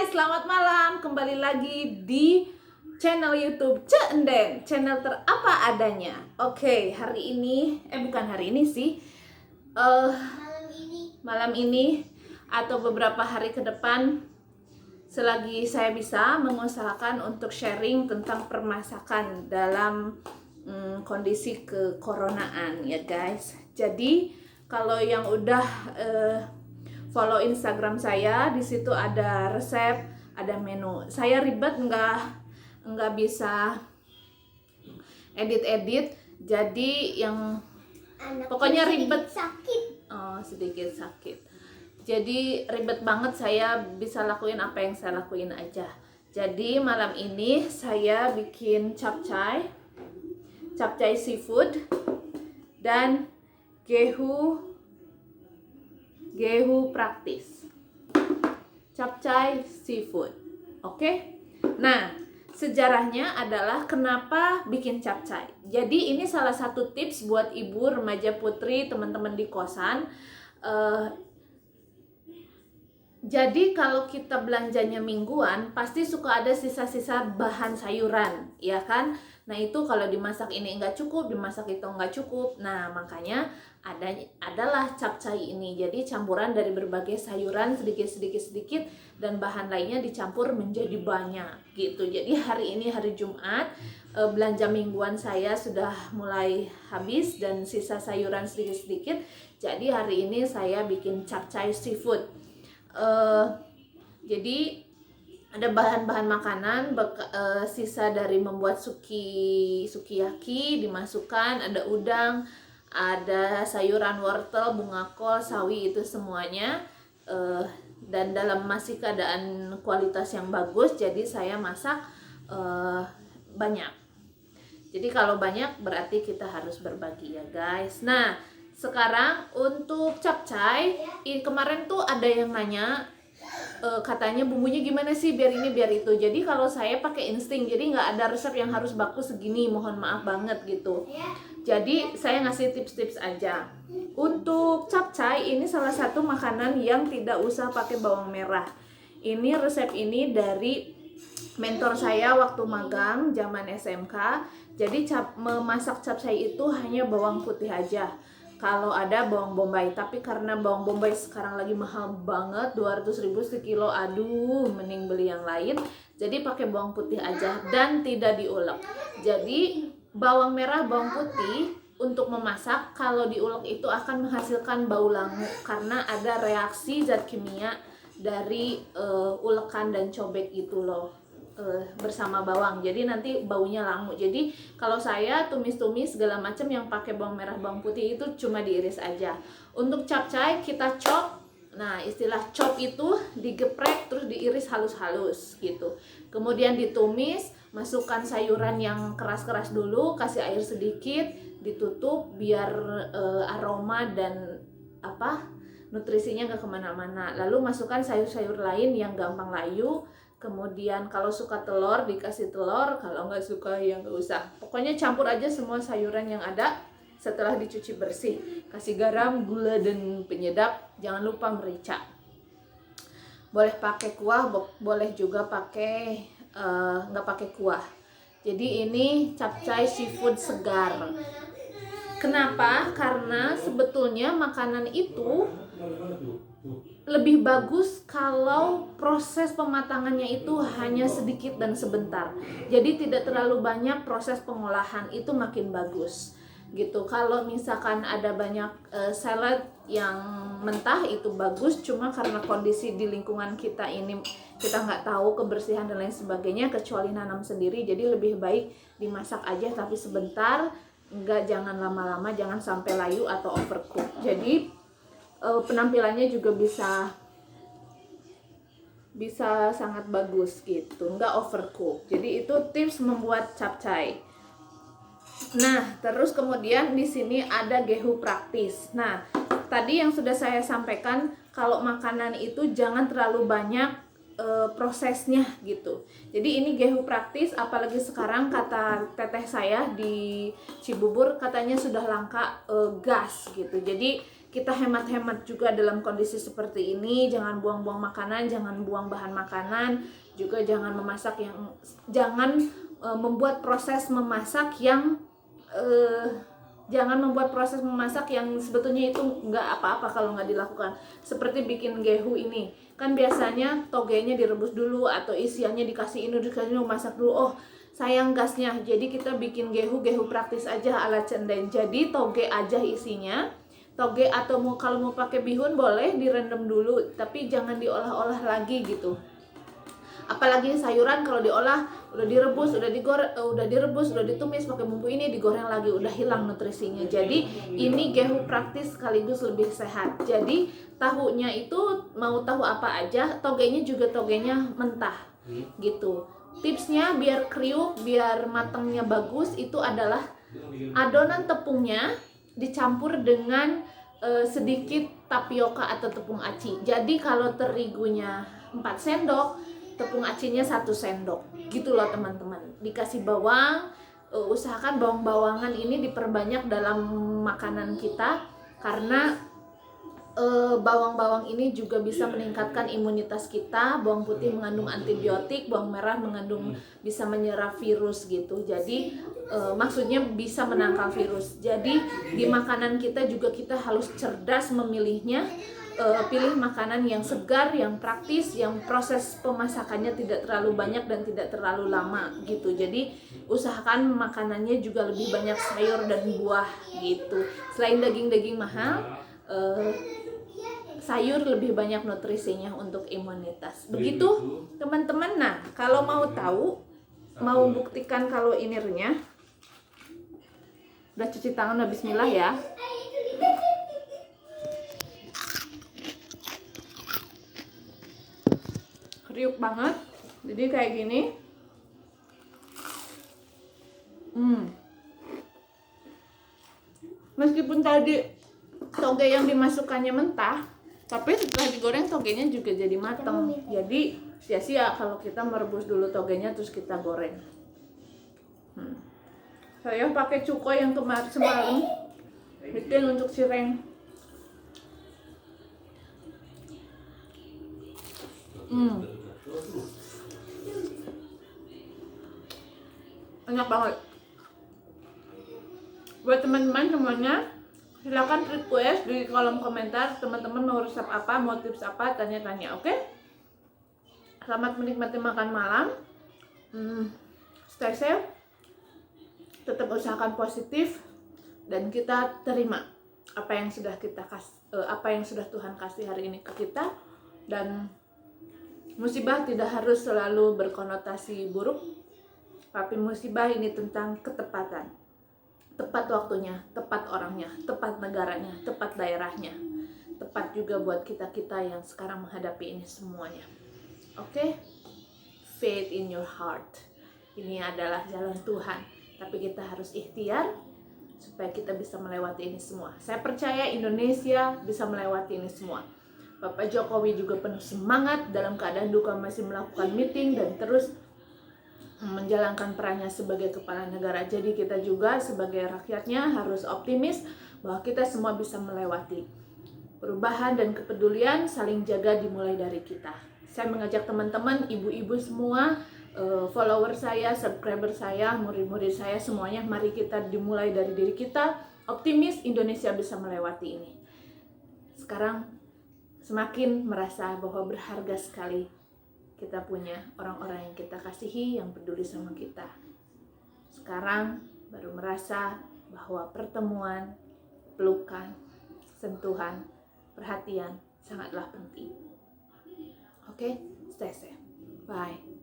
selamat malam. Kembali lagi di channel YouTube Cek Enden, channel terapa adanya. Oke, hari ini, bukan hari ini sih, malam ini atau beberapa hari ke depan, selagi saya bisa mengusahakan untuk sharing tentang permasakan dalam kondisi kekoronaan ya guys. Jadi kalau yang udah follow Instagram saya, di situ ada resep, ada menu. Saya ribet nggak bisa edit, jadi yang pokoknya ribet. Sedikit sakit. Jadi ribet banget, saya bisa lakuin apa yang saya lakuin aja. Jadi malam ini saya bikin capcay seafood dan gehu praktis. Capcay seafood. Oke? Nah, sejarahnya adalah kenapa bikin capcay. Jadi ini salah satu tips buat ibu, remaja, putri, teman-teman di kosan. Jadi kalau kita belanjanya mingguan, pasti suka ada sisa-sisa bahan sayuran, ya kan? Nah itu kalau dimasak ini nggak cukup, dimasak itu nggak cukup. Nah makanya adalah capcay ini. Jadi campuran dari berbagai sayuran sedikit dan bahan lainnya dicampur menjadi banyak gitu. Jadi hari ini hari Jumat, belanja mingguan saya sudah mulai habis dan sisa sayuran sedikit. Jadi hari ini saya bikin capcay seafood. Jadi ada bahan-bahan makanan sisa dari membuat sukiyaki dimasukkan, ada udang, ada sayuran wortel, bunga kol, sawi, itu semuanya dan dalam masih keadaan kualitas yang bagus. Jadi saya masak banyak. Jadi kalau banyak berarti kita harus berbagi ya guys. Nah sekarang untuk capcay, kemarin tuh ada yang nanya katanya bumbunya gimana sih biar ini biar itu. Jadi kalau saya pakai insting, jadi nggak ada resep yang harus baku segini, mohon maaf banget gitu. Jadi saya ngasih tips-tips aja. Untuk capcay ini salah satu makanan yang tidak usah pakai bawang merah. Ini resep ini dari mentor saya waktu magang zaman SMK. Jadi memasak capcay itu hanya bawang putih aja. Kalau ada bawang bombay, tapi karena bawang bombay sekarang lagi mahal banget, 200.000 sekilo, aduh mending beli yang lain. Jadi pakai bawang putih aja dan tidak diulek. Jadi bawang merah, bawang putih untuk memasak kalau diulek itu akan menghasilkan bau langu karena ada reaksi zat kimia dari ulekan dan cobek itu loh. Bersama bawang, jadi nanti baunya langu. Jadi kalau saya tumis-tumis segala macam yang pakai bawang merah bawang putih itu cuma diiris aja. Untuk capcay kita chop. Nah istilah chop itu digeprek terus diiris halus-halus gitu. Kemudian ditumis, masukkan sayuran yang keras-keras dulu, kasih air sedikit, ditutup biar aroma dan nutrisinya nggak kemana-mana. Lalu masukkan sayur-sayur lain yang gampang layu. Kemudian kalau suka telur dikasih telur, kalau nggak suka ya nggak usah. Pokoknya campur aja semua sayuran yang ada setelah dicuci bersih. Kasih garam, gula, dan penyedap. Jangan lupa merica. Boleh pakai kuah, boleh juga pakai nggak pakai kuah. Jadi ini capcay seafood segar. Kenapa? Karena sebetulnya makanan itu lebih bagus kalau proses pematangannya itu hanya sedikit dan sebentar. Jadi tidak terlalu banyak proses pengolahan, itu makin bagus gitu. Kalau misalkan ada banyak salad yang mentah itu bagus, cuma karena kondisi di lingkungan kita ini kita nggak tahu kebersihan dan lain sebagainya, kecuali nanam sendiri. Jadi lebih baik dimasak aja tapi sebentar, jangan lama-lama, jangan sampai layu atau overcook. Jadi penampilannya juga bisa sangat bagus gitu, nggak overcook. Jadi itu tips membuat capcay. Nah terus kemudian di sini ada gehu praktis. Nah tadi yang sudah saya sampaikan, kalau makanan itu jangan terlalu banyak prosesnya gitu. Jadi ini gehu praktis, apalagi sekarang kata teteh saya di Cibubur katanya sudah langka gas gitu. Jadi kita hemat-hemat juga dalam kondisi seperti ini. Jangan buang-buang makanan, jangan buang bahan makanan, juga jangan membuat proses memasak yang sebetulnya itu nggak apa-apa kalau nggak dilakukan. Seperti bikin gehu ini, kan biasanya togenya direbus dulu atau isiannya dikasih ini masak dulu. Oh, sayang gasnya. Jadi kita bikin gehu praktis aja ala cenden. Jadi toge aja isinya. Toge atau kalau mau pakai bihun boleh direndam dulu, tapi jangan diolah-olah lagi gitu. Apalagi sayuran kalau diolah udah direbus, udah ditumis pakai bumbu ini, digoreng lagi, udah hilang nutrisinya. Jadi ini gehu praktis sekaligus lebih sehat. Jadi tahunya itu mau tahu apa aja, togenya juga togenya mentah gitu. Tipsnya biar kriuk, biar matangnya bagus itu adalah adonan tepungnya dicampur dengan sedikit tapioka atau tepung aci. Jadi kalau terigunya 4 sendok, tepung acinya 1 sendok. Gitu loh teman-teman. Dikasih bawang, usahakan bawang-bawangan ini diperbanyak dalam makanan kita karena bawang-bawang ini juga bisa meningkatkan imunitas kita. Bawang putih mengandung antibiotik, bawang merah bisa menyerap virus gitu. Jadi maksudnya bisa menangkal virus. Jadi di makanan kita juga kita harus cerdas memilihnya. Pilih makanan yang segar, yang praktis, yang proses pemasakannya tidak terlalu banyak dan tidak terlalu lama gitu. Jadi usahakan makanannya juga lebih banyak sayur dan buah gitu. Selain daging-daging mahal, sayur lebih banyak nutrisinya untuk imunitas. Begitu teman-teman. Nah, kalau mau buktikan kalau ini renyah, udah cuci tangan, udah bismillah ya. Kriuk banget, jadi kayak gini. Meskipun tadi toge yang dimasukkannya mentah, tapi setelah digoreng togenya juga jadi matang. Jadi sia-sia kalau kita merebus dulu togenya terus kita goreng. Saya pakai cuko yang semalam bikin untuk cireng. Enak banget. Buat teman-teman semuanya, silakan request di kolom komentar. Teman-teman mau resep apa, mau tips apa, tanya-tanya, oke? Selamat menikmati makan malam. Stay safe. Tetap usahakan positif dan kita terima apa yang sudah Tuhan kasih hari ini ke kita. Dan musibah tidak harus selalu berkonotasi buruk, tapi musibah ini tentang ketepatan. Tepat waktunya, tepat orangnya, tepat negaranya, tepat daerahnya, tepat juga buat kita-kita yang sekarang menghadapi ini semuanya. Oke? Faith in your heart. Ini adalah jalan Tuhan, tapi kita harus ikhtiar supaya kita bisa melewati ini semua. Saya percaya Indonesia bisa melewati ini semua. Bapak Jokowi juga penuh semangat dalam keadaan duka masih melakukan meeting dan terus menjalankan perannya sebagai kepala negara. Jadi kita juga sebagai rakyatnya harus optimis bahwa kita semua bisa melewati. Perubahan dan kepedulian saling jaga dimulai dari kita. Saya mengajak teman-teman, ibu-ibu semua, follower saya, subscriber saya, murid-murid saya semuanya, mari kita dimulai dari diri kita. Optimis, Indonesia bisa melewati ini. Sekarang semakin merasa bahwa berharga sekali kita punya orang-orang yang kita kasihi, yang peduli sama kita. Sekarang baru merasa bahwa pertemuan, pelukan, sentuhan, perhatian sangatlah penting. Oke, stay safe. Bye.